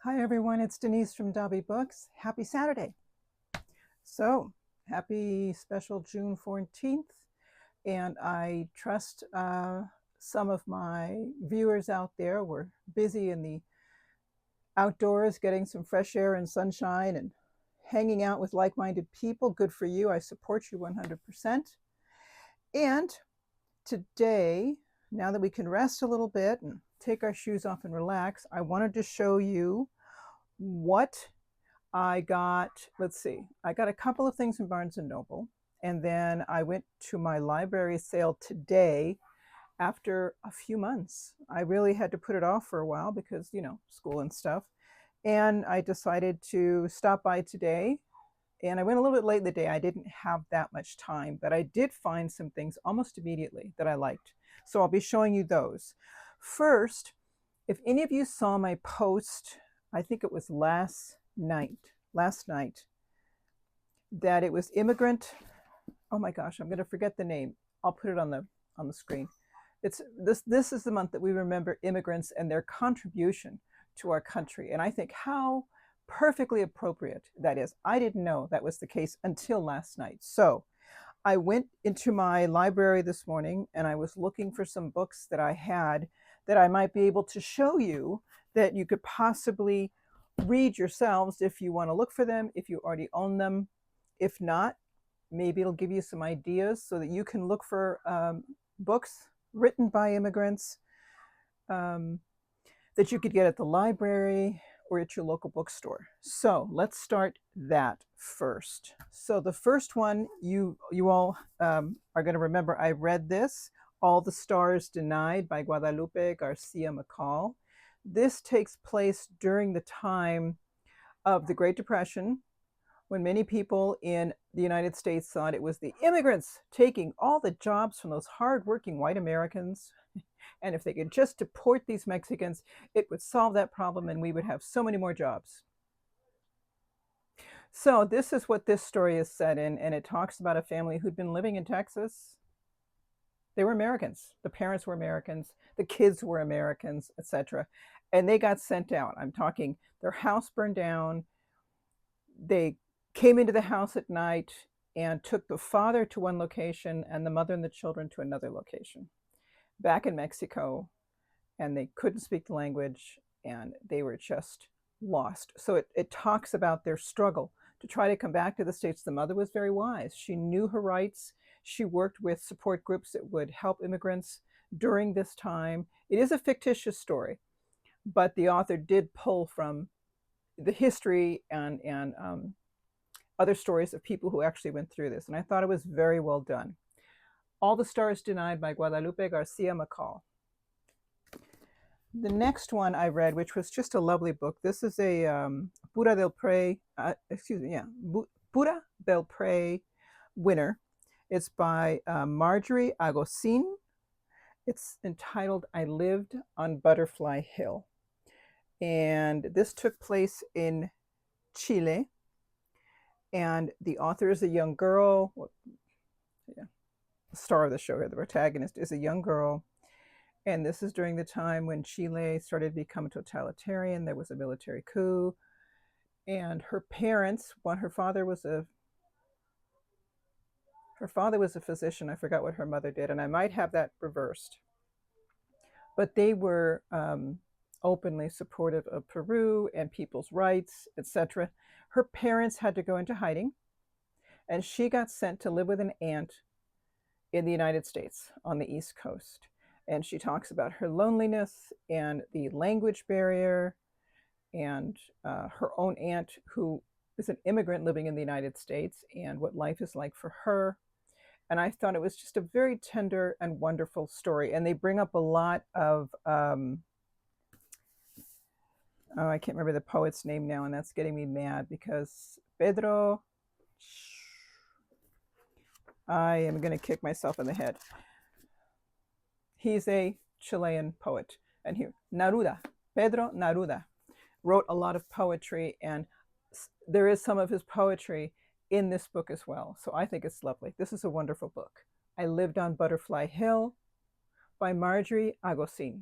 Hi everyone, it's Denise from Dobby Books. Happy Saturday. So, happy special June 14th. And I trust some of my viewers out there were busy in the outdoors getting some fresh air and sunshine and hanging out with like-minded people. Good for you. I support you 100%. And today, now that we can rest a little bit and take our shoes off and relax, I wanted to show you what I got. Let's see, I got a couple of things from Barnes and Noble, and then I went to my library sale today after a few months. I really had to put it off for a while because, school and stuff. And I decided to stop by today. And I went a little bit late in the day. I didn't have that much time, but I did find some things almost immediately that I liked. So I'll be showing you those. First, if any of you saw my post, I think it was last night, that it was immigrant. Oh my gosh, I'm going to forget the name. I'll put it on the screen. It's this is the month that we remember immigrants and their contribution to our country. And I think how perfectly appropriate that is. I didn't know that was the case until last night. So I went into my library this morning and I was looking for some books that I had that I might be able to show you that you could possibly read yourselves if you want to look for them, if you already own them. If not, maybe it'll give you some ideas so that you can look for books written by immigrants that you could get at the library or at your local bookstore. So let's start that first. So the first one, you all are going to remember, I read this, All the Stars Denied by Guadalupe Garcia McCall. This takes place during the time of the Great Depression, when many people in the United States thought it was the immigrants taking all the jobs from those hardworking white Americans. And if they could just deport these Mexicans, it would solve that problem and we would have so many more jobs. So this is what this story is set in, and it talks about a family who'd been living in Texas. They were Americans. The parents were Americans. The kids were Americans, etc. And they got sent out. I'm talking their house burned down. They came into the house at night and took the father to one location and the mother and the children to another location back in Mexico. And they couldn't speak the language and they were just lost. So it talks about their struggle to try to come back to the States. The mother was very wise. She knew her rights. She worked with support groups that would help immigrants during this time. It is a fictitious story, but the author did pull from the history and other stories of people who actually went through this. And I thought it was very well done. All the Stars Denied by Guadalupe Garcia McCall. The next one I read, which was just a lovely book. This is a Pura del Prey, Pura del Prey winner. It's by Marjorie Agosin. It's entitled I Lived on Butterfly Hill. And this took place in Chile. And the author is a young girl. The star of the show here, the protagonist, is a young girl. And this is during the time when Chile started to become totalitarian. There was a military coup. And her parents, her father was a physician. I forgot what her mother did, and I might have that reversed. But they were openly supportive of Peru and people's rights, etc. Her parents had to go into hiding, and she got sent to live with an aunt in the United States on the East Coast. And she talks about her loneliness and the language barrier and her own aunt who is an immigrant living in the United States and what life is like for her. And I thought it was just a very tender and wonderful story. And they bring up a lot of, I can't remember the poet's name now, and that's getting me mad because Pedro, I am going to kick myself in the head. He's a Chilean poet. And here, Neruda, Pedro Neruda, wrote a lot of poetry, and there is some of his poetry in this book as well. So I think it's lovely. This is a wonderful book. I Lived on Butterfly Hill by Marjorie Agosin.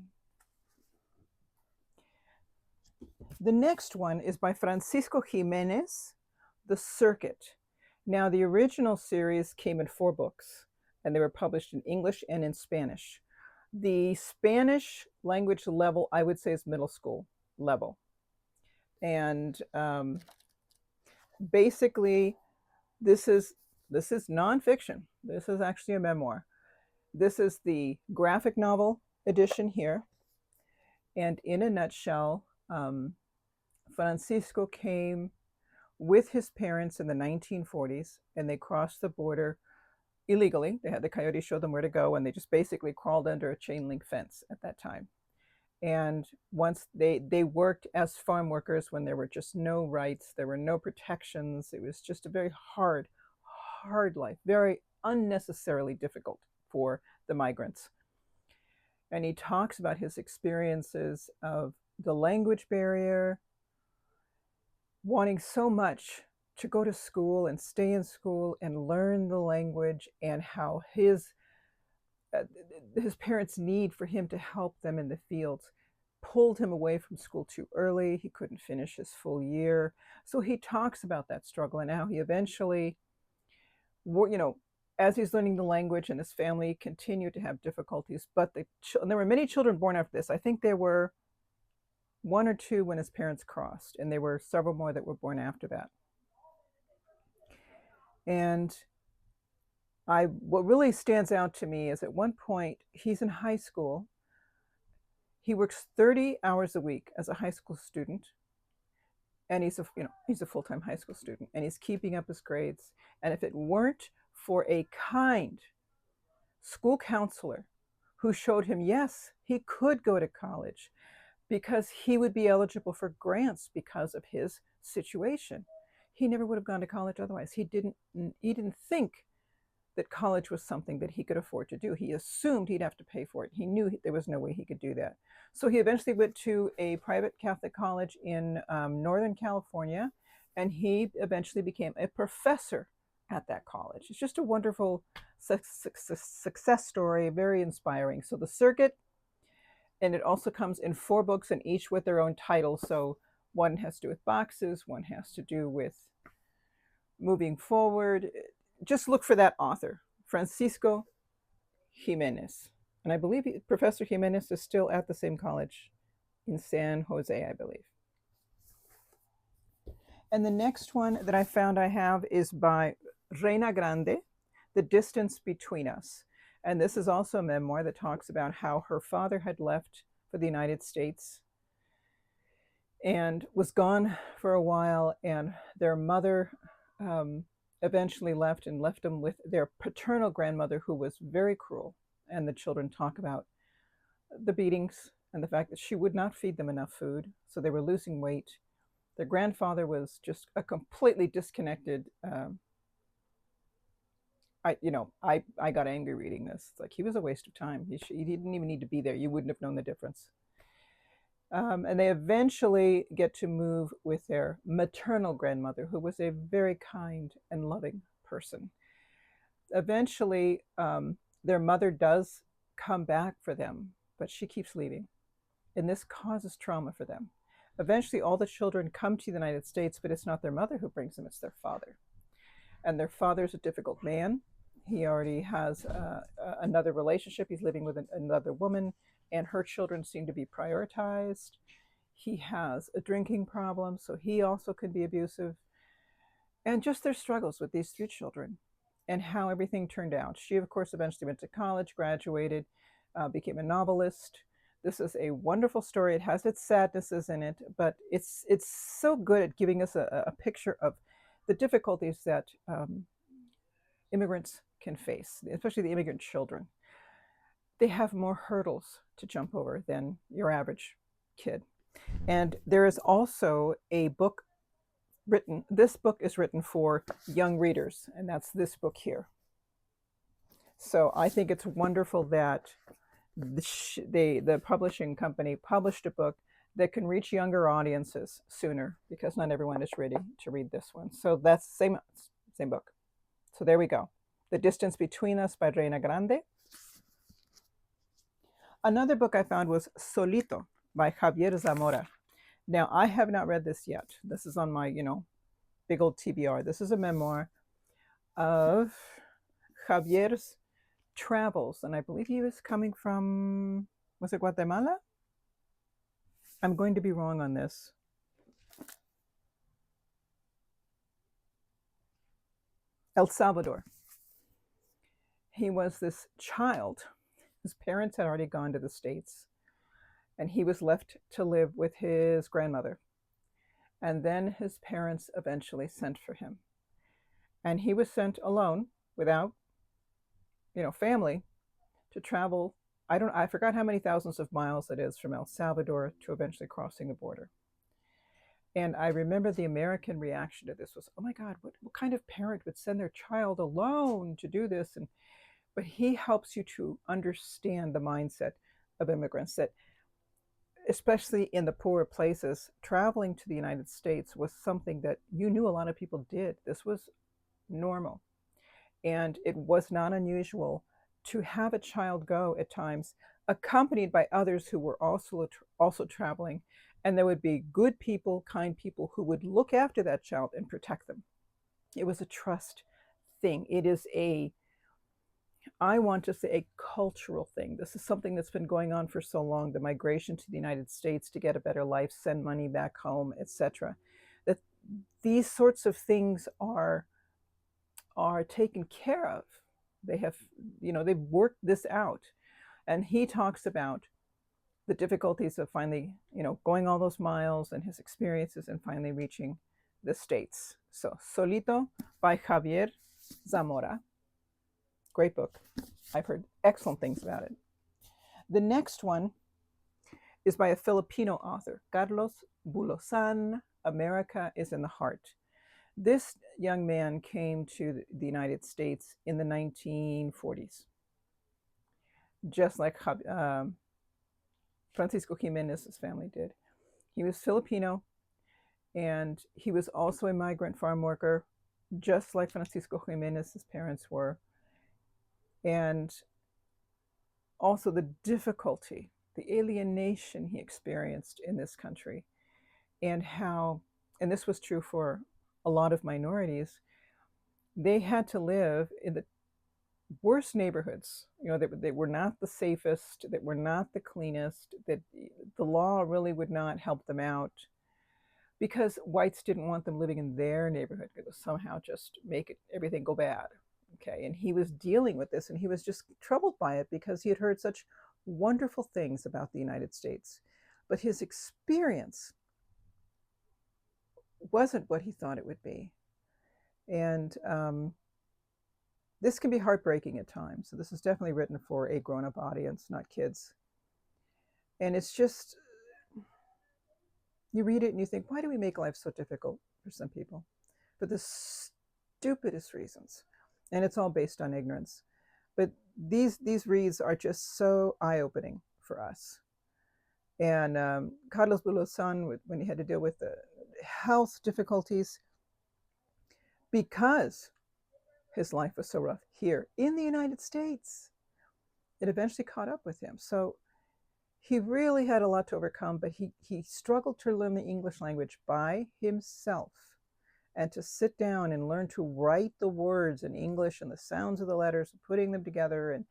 The next one is by Francisco Jimenez, The Circuit. Now, the original series came in 4 books, and they were published in English and in Spanish. The Spanish language level, I would say, is middle school level. And basically, this is nonfiction. This is actually a memoir. This is the graphic novel edition here. And in a nutshell, Francisco came with his parents in the 1940s, and they crossed the border illegally. They had the coyote show them where to go, and they just basically crawled under a chain link fence at that time. And once they worked as farm workers when there were just no rights, there were no protections. It was just a very hard life, very unnecessarily difficult for the migrants. And he talks about his experiences of the language barrier, wanting so much to go to school and stay in school and learn the language, and how his parents' need for him to help them in the fields pulled him away from school too early. He couldn't finish his full year. So he talks about that struggle and how he eventually, as he's learning the language, and his family continued to have difficulties. But there were many children born after this. I think there were 1 or 2 when his parents crossed, and there were several more that were born after that. And what really stands out to me is at one point he's in high school. He works 30 hours a week as a high school student, and he's a full-time high school student, and he's keeping up his grades. And if it weren't for a kind school counselor who showed him, yes, he could go to college, because he would be eligible for grants because of his situation. He never would have gone to college otherwise. He didn't think that college was something that he could afford to do. He assumed he'd have to pay for it. He knew there was no way he could do that. So he eventually went to a private Catholic college in Northern California, and he eventually became a professor at that college. It's just a wonderful success story, very inspiring. So The Circuit, and it also comes in 4 books, and each with their own title. So one has to do with boxes, one has to do with moving forward. Just look for that author, Francisco Jimenez. And I believe Professor Jimenez is still at the same college in San Jose, I believe. And the next one that I found I have is by Reina Grande, The Distance Between Us. And this is also a memoir that talks about how her father had left for the United States and was gone for a while, and their mother eventually left them with their paternal grandmother, who was very cruel. And the children talk about the beatings and the fact that she would not feed them enough food, so they were losing weight. Their grandfather was just a completely disconnected. I got angry reading this. It's like, he was a waste of time. He didn't even need to be there. You wouldn't have known the difference. And they eventually get to move with their maternal grandmother, who was a very kind and loving person. Eventually, their mother does come back for them, but she keeps leaving. And this causes trauma for them. Eventually, all the children come to the United States, but it's not their mother who brings them, it's their father. And their father's a difficult man. He already has another relationship. He's living with another woman, and her children seem to be prioritized. He has a drinking problem, so he also could be abusive. And just their struggles with these 3 children and how everything turned out. She, of course, eventually went to college, graduated, became a novelist. This is a wonderful story. It has its sadnesses in it, but it's so good at giving us a picture of the difficulties that immigrants can face, especially the immigrant children. They have more hurdles to jump over than your average kid. And there is also a book written. This book is written for young readers, and that's this book here. So I think it's wonderful that the publishing company published a book that can reach younger audiences sooner, because not everyone is ready to read this one. So that's same book. So there we go. The Distance Between Us by Reina Grande. Another book I found was Solito by Javier Zamora. Now, I have not read this yet. This is on my, big old TBR. This is a memoir of Javier's travels, and I believe he was coming from, was it Guatemala? I'm going to be wrong on this. El Salvador. He was this child. His parents had already gone to the States, and he was left to live with his grandmother. And then his parents eventually sent for him. And he was sent alone without, family to travel. I forgot how many thousands of miles it is from El Salvador to eventually crossing the border. And I remember the American reaction to this was, oh my God, what kind of parent would send their child alone to do this? But he helps you to understand the mindset of immigrants that, especially in the poorer places, traveling to the United States was something that you knew a lot of people did. This was normal. And it was not unusual to have a child go at times accompanied by others who were also traveling. And there would be good people, kind people who would look after that child and protect them. It was a trust thing. It is I want to say, a cultural thing. This is something that's been going on for so long, the migration to the United States to get a better life, send money back home, etc. That these sorts of things are taken care of. They have, they've worked this out. And he talks about the difficulties of finally, going all those miles and his experiences and finally reaching the States. So, Solito by Javier Zamora. Great book. I've heard excellent things about it. The next one is by a Filipino author, Carlos Bulosan, America is in the Heart. This young man came to the United States in the 1940s, just like Francisco Jimenez's family did. He was Filipino, and he was also a migrant farm worker, just like Francisco Jimenez's parents were. And also the difficulty, the alienation he experienced in this country, and how, and this was true for a lot of minorities, they had to live in the worst neighborhoods. They were not the safest, they were not the cleanest, that the law really would not help them out because whites didn't want them living in their neighborhood. It would somehow just make everything go bad. Okay, and he was dealing with this, and he was just troubled by it because he had heard such wonderful things about the United States. But his experience wasn't what he thought it would be. And this can be heartbreaking at times. So this is definitely written for a grown-up audience, not kids. And it's just, you read it and you think, why do we make life so difficult for some people? For the stupidest reasons. And it's all based on ignorance. But these reads are just so eye-opening for us. And Carlos Bulosan, when he had to deal with the health difficulties, because his life was so rough here in the United States, it eventually caught up with him. So he really had a lot to overcome, but he struggled to learn the English language by himself. And to sit down and learn to write the words in English and the sounds of the letters, and putting them together, and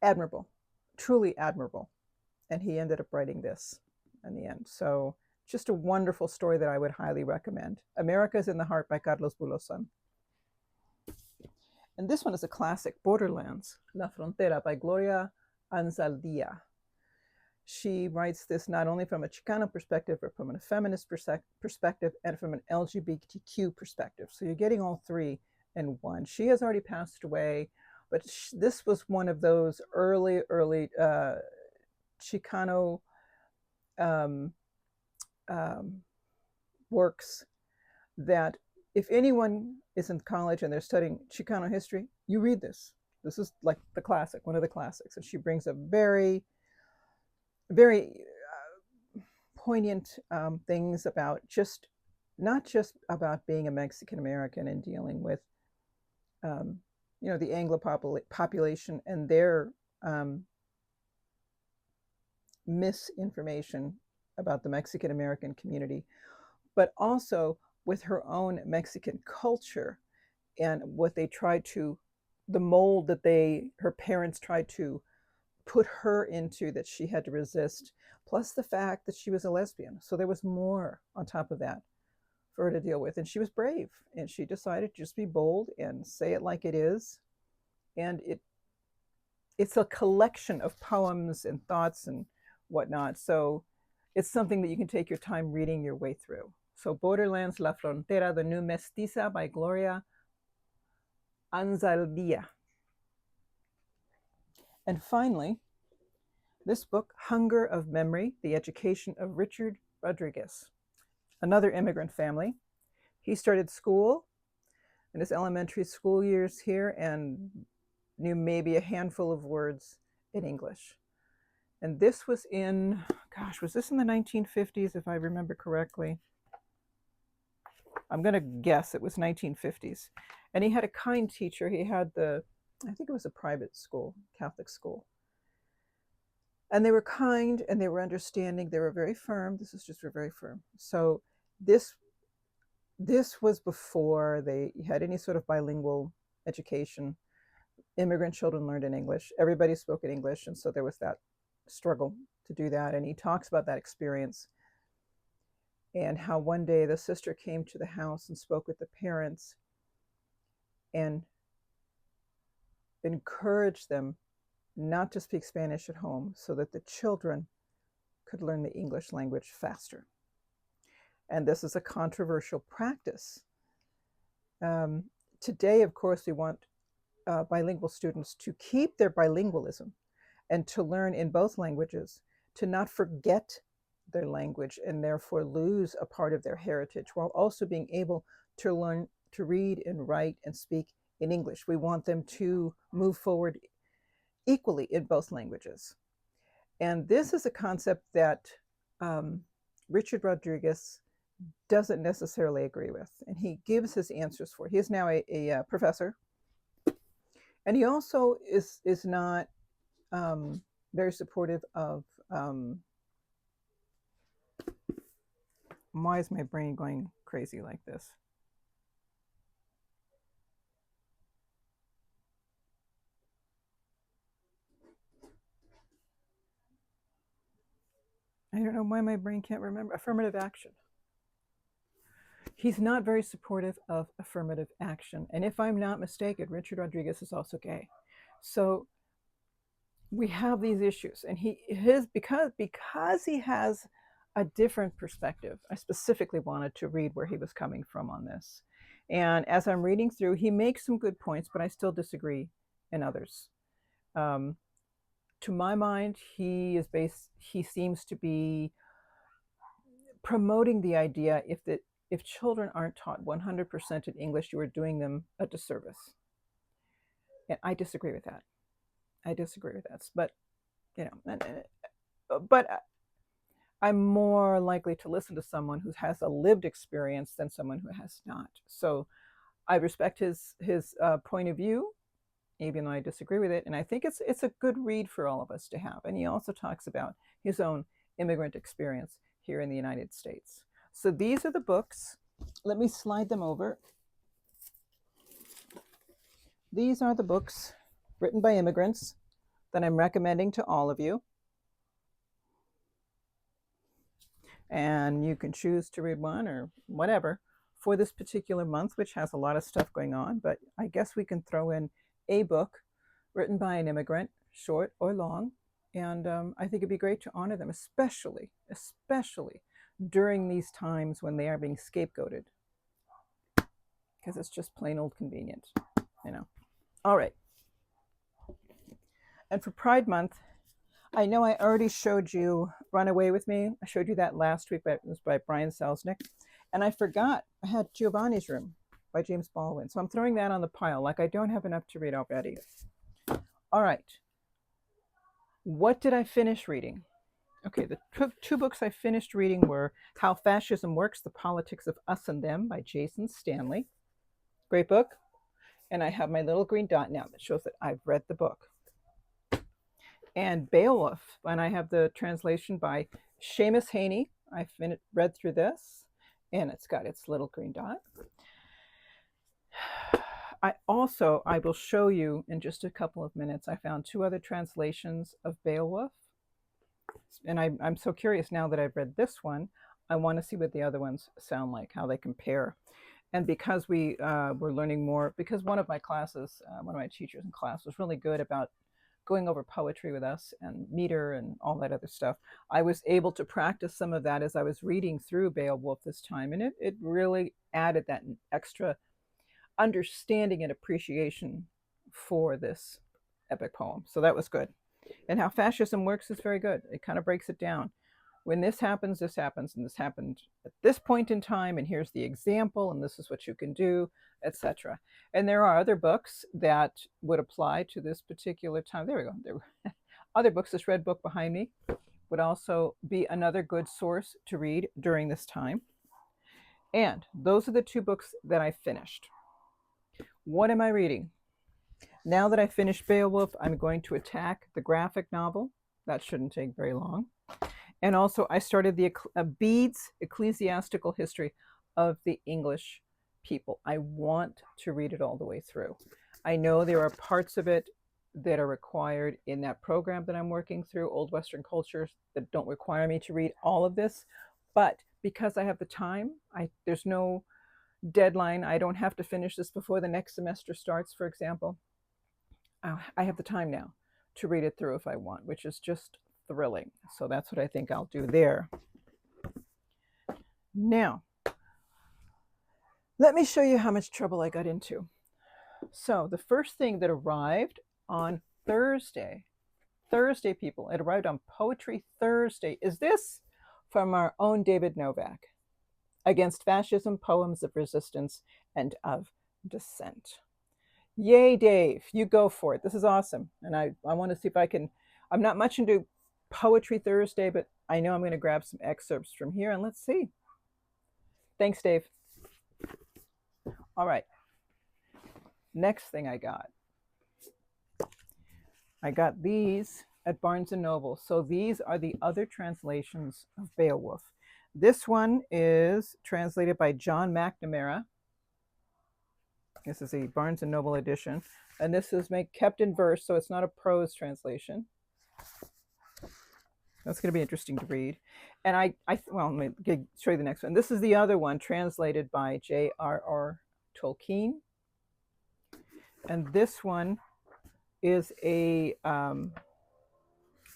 admirable, truly admirable. And he ended up writing this in the end. So just a wonderful story that I would highly recommend. America's in the Heart by Carlos Bulosan. And this one is a classic, Borderlands, La Frontera by Gloria Anzaldía. She writes this not only from a Chicano perspective, but from a feminist perspective and from an LGBTQ perspective. So you're getting all three in one. She has already passed away, but this was one of those early Chicano works that if anyone is in college and they're studying Chicano history, you read this. This is like the classic, one of the classics. And she brings up very poignant things about not just about being a Mexican American and dealing with, the Anglo population and their misinformation about the Mexican American community, but also with her own Mexican culture and what they tried to, the mold that her parents tried to put her into that she had to resist, plus the fact that she was a lesbian. So there was more on top of that for her to deal with. And she was brave, and she decided to just be bold and say it like it is. And it's a collection of poems and thoughts and whatnot. So it's something that you can take your time reading your way through. So Borderlands, La Frontera, The New Mestiza by Gloria Anzaldía. And finally, this book, Hunger of Memory, The Education of Richard Rodriguez, another immigrant family. He started school in his elementary school years here and knew maybe a handful of words in English. And this was in, gosh, was this in the 1950s, if I remember correctly? I'm going to guess it was 1950s. And he had a kind teacher. He had I think it was a private school, Catholic school. And they were kind and they were understanding. They were very firm. This is just very firm. So this was before they had any sort of bilingual education. Immigrant children learned in English. Everybody spoke in English. And so there was that struggle to do that. And he talks about that experience and how one day the sister came to the house and spoke with the parents and encouraged them not to speak Spanish at home so that the children could learn the English language faster. And this is a controversial practice. Today, of course, we want bilingual students to keep their bilingualism and to learn in both languages, to not forget their language and therefore lose a part of their heritage, while also being able to learn to read and write and speak in English. We want them to move forward equally in both languages. And this is a concept that Richard Rodriguez doesn't necessarily agree with, and he gives his answers for it. He is now a professor, and he also is not very supportive of why is my brain going crazy like this? I don't know why my brain can't remember. Affirmative action. He's not very supportive of affirmative action. And if I'm not mistaken, Richard Rodriguez is also gay. So we have these issues. And because he has a different perspective, I specifically wanted to read where he was coming from on this. And as I'm reading through, he makes some good points, but I still disagree in others. To my mind, he seems to be promoting the idea if children aren't taught 100% in English, you are doing them a disservice. And I disagree with that. But, but I'm more likely to listen to someone who has a lived experience than someone who has not. So I respect his point of view, even though I disagree with it. And I think it's a good read for all of us to have. And he also talks about his own immigrant experience here in the United States. So these are the books. Let me slide them over. These are the books written by immigrants that I'm recommending to all of you. And you can choose to read one or whatever for this particular month, which has a lot of stuff going on. But I guess we can throw in a book written by an immigrant, short or long. And I think it'd be great to honor them, especially during these times when they are being scapegoated, because it's just plain old convenient, All right. And for Pride Month, I know I already showed you Run Away With Me. I showed you that last week, but it was by Brian Selznick. And I forgot I had Giovanni's Room by James Baldwin. So I'm throwing that on the pile, like I don't have enough to read already. All right. What did I finish reading? Okay, the two books I finished reading were How Fascism Works, The Politics of Us and Them by Jason Stanley. Great book. And I have my little green dot now that shows that I've read the book. And Beowulf, and I have the translation by Seamus Haney. I read through this, and it's got its little green dot. I will show you in just a couple of minutes, I found 2 other translations of Beowulf. And I'm so curious now that I've read this one, I want to see what the other ones sound like, how they compare. And because we were learning more, because one of my classes, one of my teachers in class was really good about going over poetry with us and meter and all that other stuff, I was able to practice some of that as I was reading through Beowulf this time. And it really added that extra understanding and appreciation for this epic poem. So that was good. And how fascism works is very good. It kind of breaks it down. When this happens, and this happened at this point in time, and here's the example, and this is what you can do, etc. And there are other books that would apply to this particular time. There we go. There were other books. This red book behind me would also be another good source to read during this time. And those are the 2 books that I finished. What am I reading? Now that I finished Beowulf, I'm going to attack the graphic novel. That shouldn't take very long. And also, I started the Bede's Ecclesiastical History of the English People. I want to read it all the way through. I know there are parts of it that are required in that program that I'm working through, Old Western Cultures, that don't require me to read all of this. But because I have the time, there's no deadline. I don't have to finish this before the next semester starts, for example. I have the time now to read it through if I want, which is just thrilling. So that's what I think I'll do there. Now, let me show you how much trouble I got into. So the first thing that arrived on Thursday, people, it arrived on Poetry Thursday, is this from our own David Novak, Against Fascism, Poems of Resistance and of Dissent. Yay, Dave, you go for it. This is awesome. And I want to see if I can, I'm not much into Poetry Thursday, but I know I'm going to grab some excerpts from here, and let's see. Thanks, Dave. All right. Next thing I got these at Barnes & Noble. So these are the other translations of Beowulf. This one is translated by John McNamara. This is a Barnes & Noble edition. And this is kept in verse, so it's not a prose translation. That's going to be interesting to read. And well, let me show you the next one. This is the other one, translated by J.R.R. Tolkien. And this one is a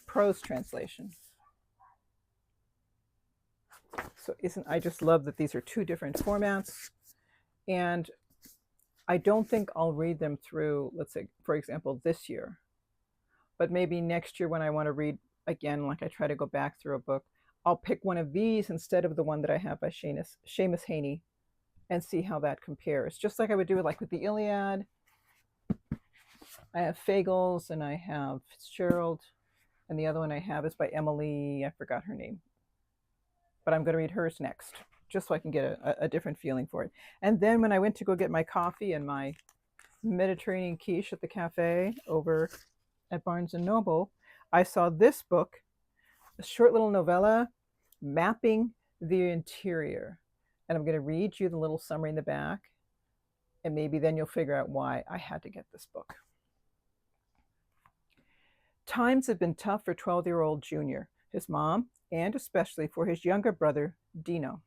prose translation. So I just love that these are 2 different formats. And I don't think I'll read them through, let's say, for example, this year. But maybe next year when I want to read again, like I try to go back through a book, I'll pick one of these instead of the one that I have by Seamus Haney and see how that compares. Just like I would do it like with the Iliad. I have Fagles and I have Fitzgerald. And the other one I have is by Emily, I forgot her name. But I'm going to read hers next, just so I can get a different feeling for it. And then when I went to go get my coffee and my Mediterranean quiche at the cafe over at Barnes & Noble, I saw this book, a short little novella, Mapping the Interior. And I'm going to read you the little summary in the back, and maybe then you'll figure out why I had to get this book. Times have been tough for 12-year-old Junior, his mom, and especially for his younger brother, Dino.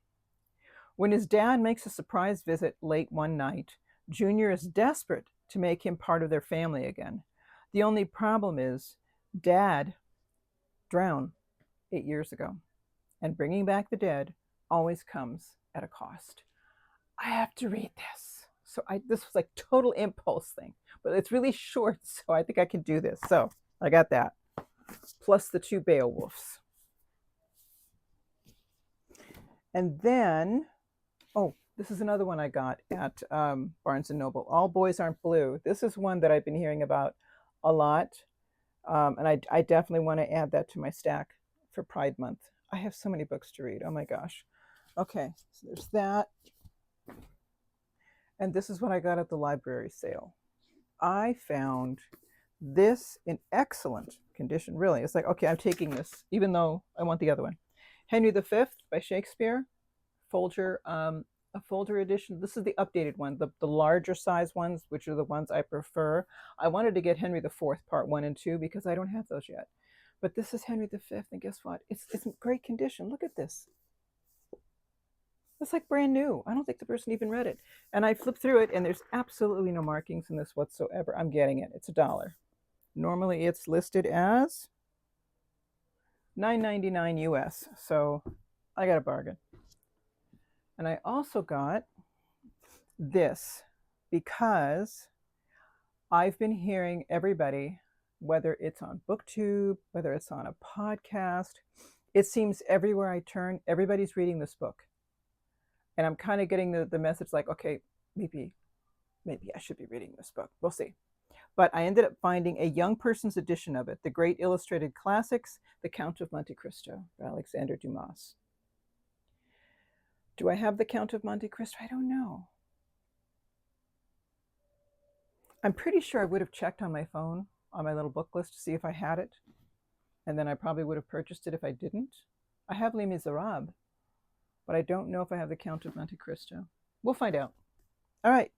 When his dad makes a surprise visit late one night, Junior is desperate to make him part of their family again. The only problem is Dad drowned 8 years ago, and bringing back the dead always comes at a cost. I have to read this. So this was like total impulse thing, but it's really short, so I think I can do this. So I got that, plus the 2 Beowulfs. And then, this is another one I got at Barnes & Noble, All Boys Aren't Blue. This is one that I've been hearing about a lot, and I definitely want to add that to my stack for Pride Month. I have so many books to read. Oh my gosh. Okay, so there's that. And this is what I got at the library sale. I found this in excellent condition, really. It's like, okay, I'm taking this, even though I want the other one. Henry V by Shakespeare, Folger, a Folger edition. This is the updated one, the larger size ones, which are the ones I prefer. I wanted to get Henry IV Part 1 and 2 because I don't have those yet. But this is Henry V, and guess what? It's in great condition. Look at this. It's like brand new. I don't think the person even read it. And I flipped through it, and there's absolutely no markings in this whatsoever. I'm getting it. It's $1. Normally, it's listed as $9.99 US. So I got a bargain. And I also got this because I've been hearing everybody, whether it's on BookTube, whether it's on a podcast, it seems everywhere I turn, everybody's reading this book. And I'm kind of getting the message like, okay, maybe I should be reading this book. We'll see. But I ended up finding a young person's edition of it, The Great Illustrated Classics, The Count of Monte Cristo by Alexander Dumas. Do I have The Count of Monte Cristo? I don't know. I'm pretty sure I would have checked on my phone, on my little book list to see if I had it. And then I probably would have purchased it if I didn't. I have Les Miserables, but I don't know if I have The Count of Monte Cristo. We'll find out. All right.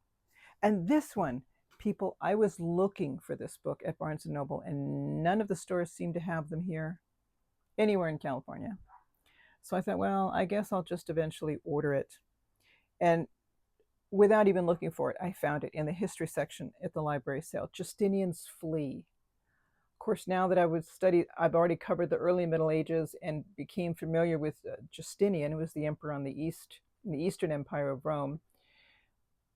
And this one, people, I was looking for this book at Barnes & Noble, and none of the stores seem to have them here, anywhere in California. So I thought, well, I guess I'll just eventually order it. And without even looking for it, I found it in the history section at the library sale, Justinian's Flea. Of course, now that I've already covered the early Middle Ages and became familiar with Justinian, who was the emperor on the Eastern Empire of Rome.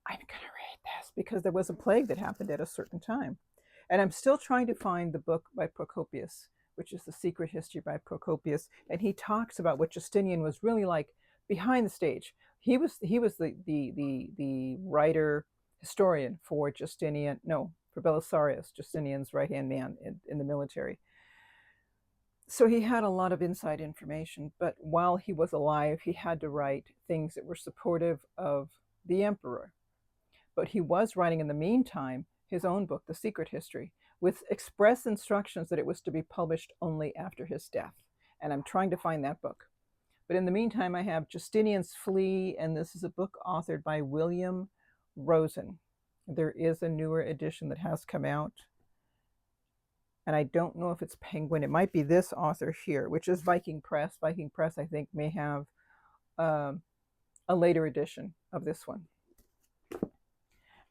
I'm going to read this because there was a plague that happened at a certain time. And I'm still trying to find the book by Procopius, which is The Secret History by Procopius. And he talks about what Justinian was really like behind the stage. He was the writer, historian for Belisarius, Justinian's right-hand man in the military. So he had a lot of inside information, but while he was alive, he had to write things that were supportive of the emperor. But he was writing in the meantime his own book, The Secret History, with express instructions that it was to be published only after his death. And I'm trying to find that book. But in the meantime, I have Justinian's Flea, and this is a book authored by William Rosen. There is a newer edition that has come out. And I don't know if it's Penguin. It might be this author here, which is Viking Press. Viking Press, I think, may have a later edition of this one.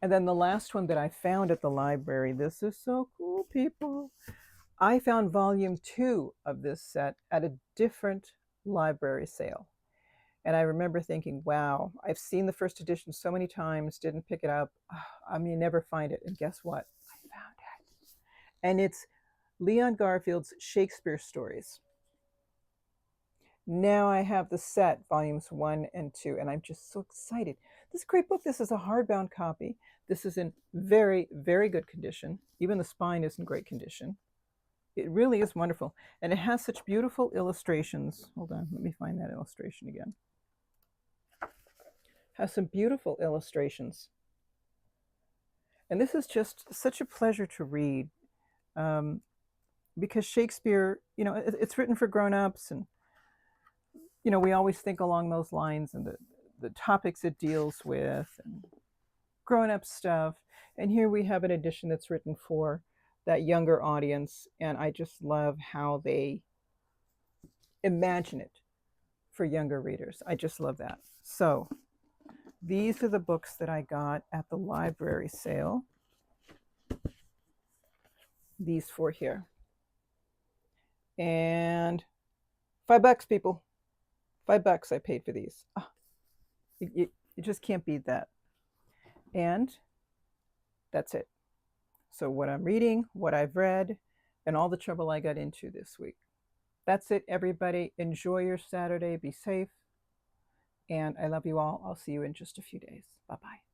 And then the last one that I found at the library, this is so cool, people. I found volume 2 of this set at a different library sale. And I remember thinking, wow, I've seen the first edition so many times, didn't pick it up. I may never find it. And guess what? I found it. And it's Leon Garfield's Shakespeare Stories. Now I have the set, volumes 1 and 2, and I'm just so excited. This is a great book. This is a hardbound copy. This is in very, very good condition. Even the spine is in great condition. It really is wonderful. And it has such beautiful illustrations. Hold on, let me find that illustration again. It has some beautiful illustrations. And this is just such a pleasure to read because Shakespeare, it's written for grown-ups, and we always think along those lines, and the topics it deals with, and grown-up stuff. And here we have an edition that's written for that younger audience, and I just love how they imagine it for younger readers. I just love that. So these are the books that I got at the library sale. These 4 here. And $5, people. $5 I paid for these. Oh, you just can't beat that. And that's it. So what I'm reading, what I've read, and all the trouble I got into this week. That's it, everybody. Enjoy your Saturday. Be safe. And I love you all. I'll see you in just a few days. Bye-bye.